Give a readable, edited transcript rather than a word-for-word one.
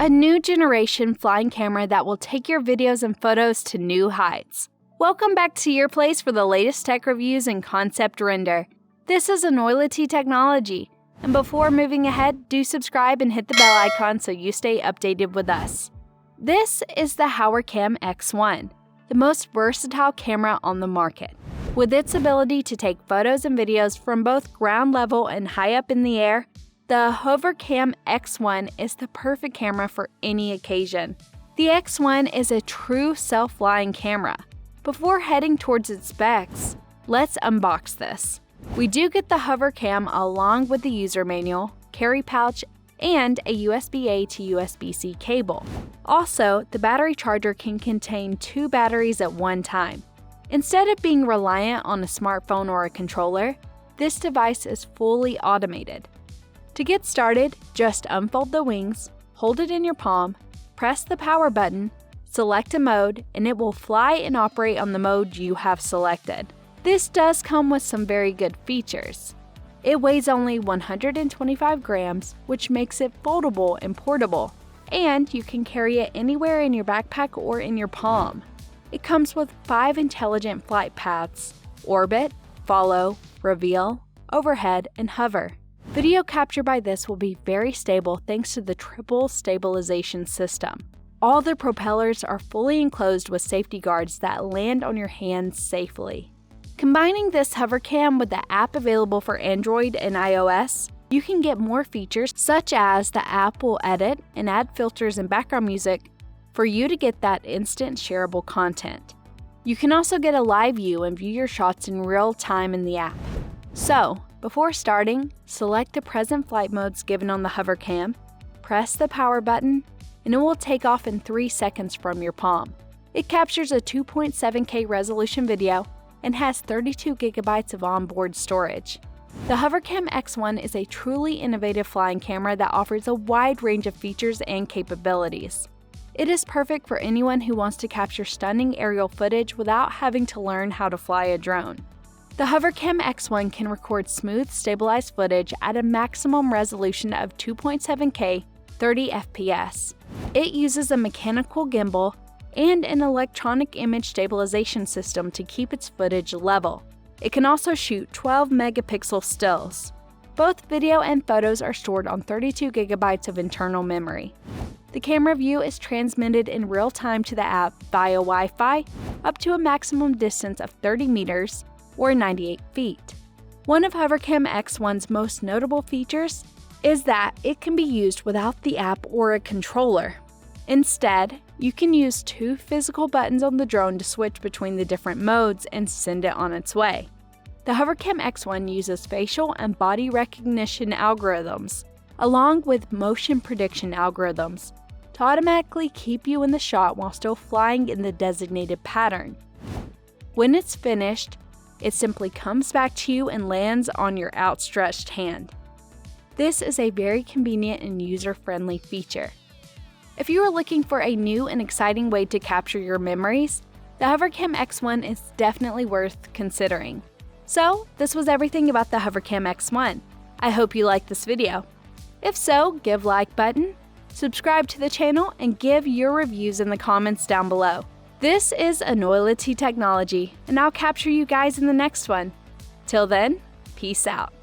a new generation flying camera that will take your videos and photos to new heights. Welcome back to your place for the latest tech reviews and concept render. This is Anoylity Technology, and before moving ahead, do subscribe and hit the bell icon so you stay updated with us. This is the HoverCam X1, the most versatile camera on the market. With its ability to take photos and videos from both ground level and high up in the air, the HoverCam X1 is the perfect camera for any occasion. The X1 is a true self-flying camera. Before heading towards its specs, let's unbox this. We do get the HoverCam along with the user manual, carry pouch, and a USB-A to USB-C cable. Also, the battery charger can contain 2 batteries at one time. Instead of being reliant on a smartphone or a controller, this device is fully automated. To get started, just unfold the wings, hold it in your palm, press the power button, select a mode, and it will fly and operate on the mode you have selected. This does come with some very good features. It weighs only 125 grams, which makes it foldable and portable, and you can carry it anywhere in your backpack or in your palm. It comes with 5 intelligent flight paths: orbit, follow, reveal, overhead, and hover. Video capture by this will be very stable thanks to the triple stabilization system. All the propellers are fully enclosed with safety guards that land on your hands safely. Combining this HoverCam with the app available for Android and iOS, you can get more features such as the app will edit and add filters and background music for you to get that instant shareable content. You can also get a live view and view your shots in real time in the app. So, before starting, select the present flight modes given on the HoverCam, press the power button, and it will take off in 3 seconds from your palm. It captures a 2.7K resolution video and has 32 gigabytes of onboard storage. The HoverCam X1 is a truly innovative flying camera that offers a wide range of features and capabilities. It is perfect for anyone who wants to capture stunning aerial footage without having to learn how to fly a drone. The HoverCam X1 can record smooth, stabilized footage at a maximum resolution of 2.7K, 30 FPS. It uses a mechanical gimbal and an electronic image stabilization system to keep its footage level. It can also shoot 12 megapixel stills. Both video and photos are stored on 32 gigabytes of internal memory. The camera view is transmitted in real time to the app via Wi-Fi up to a maximum distance of 30 meters or 98 feet. One of HoverCam X1's most notable features is that it can be used without the app or a controller. Instead, you can use 2 physical buttons on the drone to switch between the different modes and send it on its way. The HoverCam X1 uses facial and body recognition algorithms, along with motion prediction algorithms, to automatically keep you in the shot while still flying in the designated pattern. When it's finished, it simply comes back to you and lands on your outstretched hand. This is a very convenient and user-friendly feature. If you are looking for a new and exciting way to capture your memories, the HoverCam X1 is definitely worth considering. So, this was everything about the HoverCam X1. I hope you liked this video. If so, give like button, subscribe to the channel, and give your reviews in the comments down below. This is Anoylity Technology, and I'll capture you guys in the next one. Till then, peace out.